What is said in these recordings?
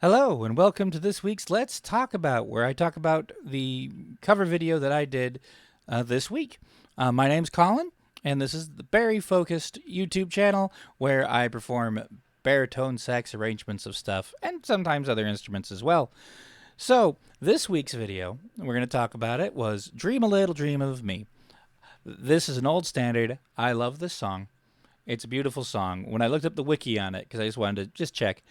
Hello, and welcome to this week's Let's Talk About, where I talk about the cover video that I did this week. My name's Colin, and this is the Bari focused YouTube channel where I perform baritone sax arrangements of stuff and sometimes other instruments as well. So, this week's video, we're going to talk about it, was Dream a Little Dream of Me. This is an old standard. I love this song. It's a beautiful song. When I looked up the wiki on it, because I just wanted to just check,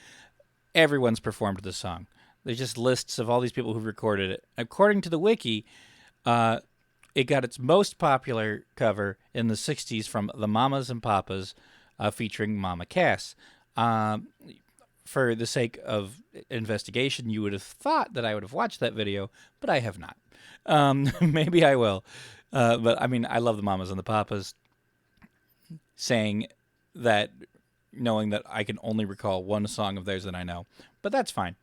everyone's performed this song. There's just lists of all these people who've recorded it. According to the wiki, uh, it got its most popular cover in the 60s from the Mamas and Papas featuring Mama Cass. For the sake of investigation, you would have thought that I would have watched that video, but I have not. Maybe I will. But I mean, I love the Mamas and the Papas. Saying that, knowing that I can only recall one song of theirs that I know, but that's fine.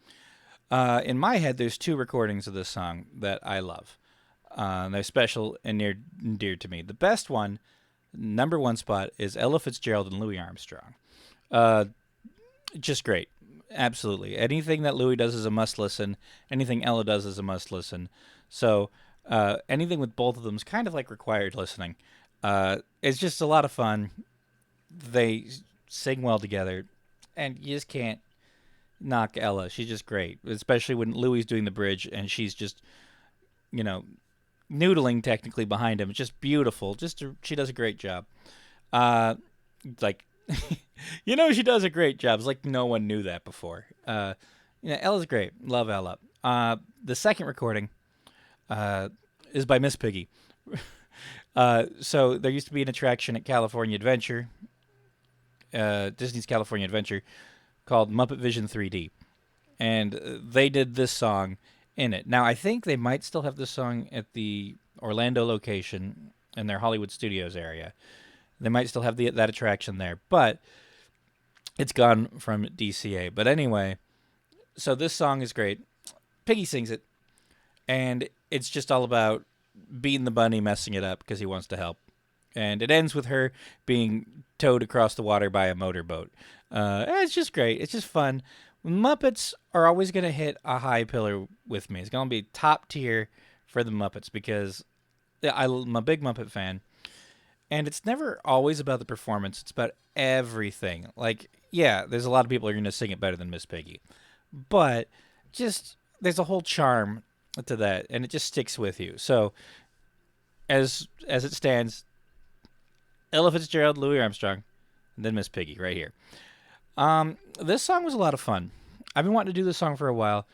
In my head, there's two recordings of this song that I love. They're special and near and dear to me. The best one, number one spot, is Ella Fitzgerald and Louis Armstrong. Uh, just great. Absolutely. Anything that Louis does is a must listen. Anything Ella does is a must listen. So anything with both of them is kind of like required listening. It's just a lot of fun. They sing well together, and you just can't knock Ella. She's just great, especially when Louis is doing the bridge and she's just, you know, noodling technically behind him. It's just beautiful. She does a great job. Uh, like, she does a great job. It's like no one knew that before. Ella's great. Love Ella. The second recording is by Miss Piggy. So there used to be an attraction at California Adventure, Disney's California Adventure, called Muppet Vision 3D, and they did this song in it. Now I think they might still have this song at the Orlando location in their Hollywood Studios area. They might still have that attraction there, but it's gone from DCA. But anyway, so this song is great. Piggy sings it, and it's just all about being the bunny messing it up because he wants to help. And it ends with her being towed across the water by a motorboat. It's just great. It's just fun. Muppets are always going to hit a high pillar with me. It's going to be top tier for the Muppets because I'm a big Muppet fan. And it's never always about the performance. It's about everything. Like, yeah, there's a lot of people who are going to sing it better than Miss Piggy. But just, there's a whole charm to that, and it just sticks with you. So, as it stands, Ella Fitzgerald, Louis Armstrong, and then Miss Piggy right here. This song was a lot of fun. I've been wanting to do this song for a while,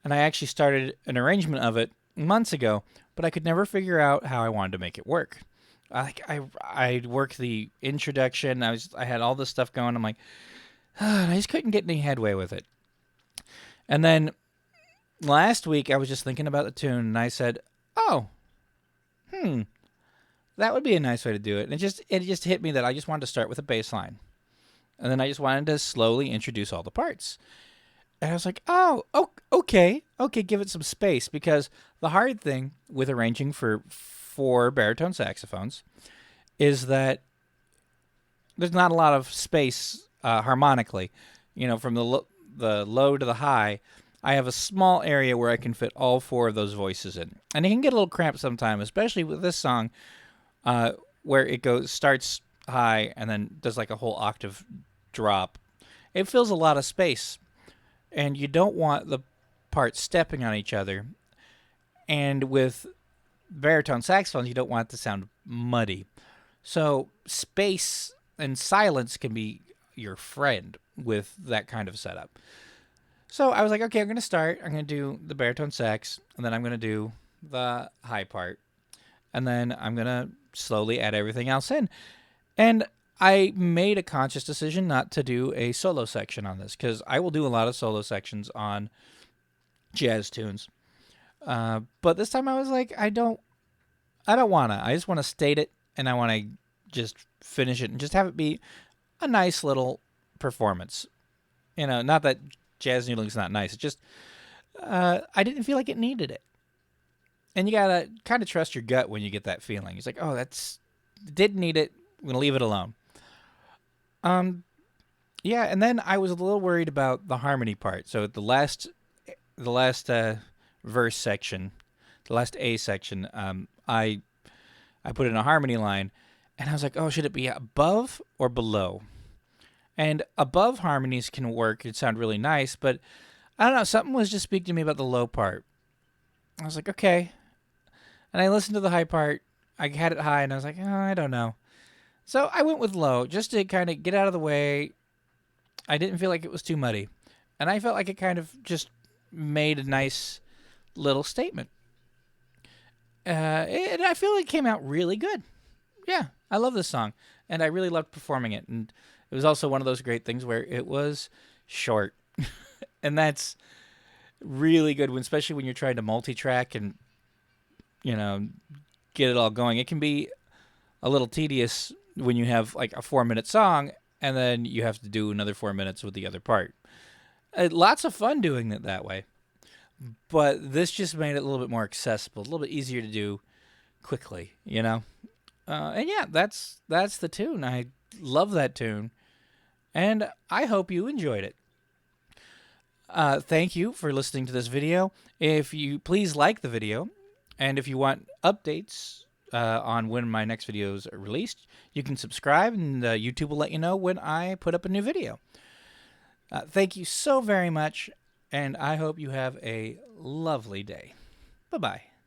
and I actually started an arrangement of it months ago, but I could never figure out how I wanted to make it work. I worked the introduction. I had all this stuff going. I'm like, and I just couldn't get any headway with it. And then last week I was just thinking about the tune, and I said, "Oh, that would be a nice way to do it." And it just hit me that I just wanted to start with a bass line, and then I just wanted to slowly introduce all the parts. And I was like, "Oh, okay, give it some space," because the hard thing with arranging for four baritone saxophones is that there's not a lot of space harmonically. From the low to the high, I have a small area where I can fit all four of those voices in, and it can get a little cramped sometimes, especially with this song, where it starts high and then does like a whole octave drop. It fills a lot of space, and you don't want the parts stepping on each other. And with baritone saxophones, you don't want it to sound muddy. So space and silence can be your friend with that kind of setup. So I was like, okay, I'm going to start. I'm going to do the baritone sax, and then I'm going to do the high part, and then I'm going to slowly add everything else in. And I made a conscious decision not to do a solo section on this, because I will do a lot of solo sections on jazz tunes. But this time I was like, I don't want to. I just want to state it, and I want to just finish it and just have it be a nice little performance. Not that jazz noodling is not nice. It's just I didn't feel like it needed it. And you gotta kind of trust your gut when you get that feeling. It's like, oh, didn't need it. I'm gonna leave it alone. Yeah, and then I was a little worried about the harmony part. So the last verse section, the last A section, I put in a harmony line, and I was like, oh, should it be above or below? And above harmonies can work; it sound really nice, but I don't know. Something was just speaking to me about the low part. I was like, okay, and I listened to the high part. I had it high, and I was like, oh, I don't know. So I went with low just to kind of get out of the way. I didn't feel like it was too muddy, and I felt like it kind of just made a nice little statement. And I feel like it came out really good. Yeah, I love this song, and I really loved performing it. And it was also one of those great things where it was short, and that's really good, when, especially when you're trying to multi-track and you know get it all going. It can be a little tedious when you have like a 4-minute song, and then you have to do another 4 minutes with the other part. Lots of fun doing it that way, but this just made it a little bit more accessible, a little bit easier to do quickly. And yeah, that's the tune. I love that tune, and I hope you enjoyed it. Thank you for listening to this video. If you please like the video, and if you want updates on when my next videos are released, you can subscribe, and YouTube will let you know when I put up a new video. Thank you so very much, and I hope you have a lovely day. Bye-bye.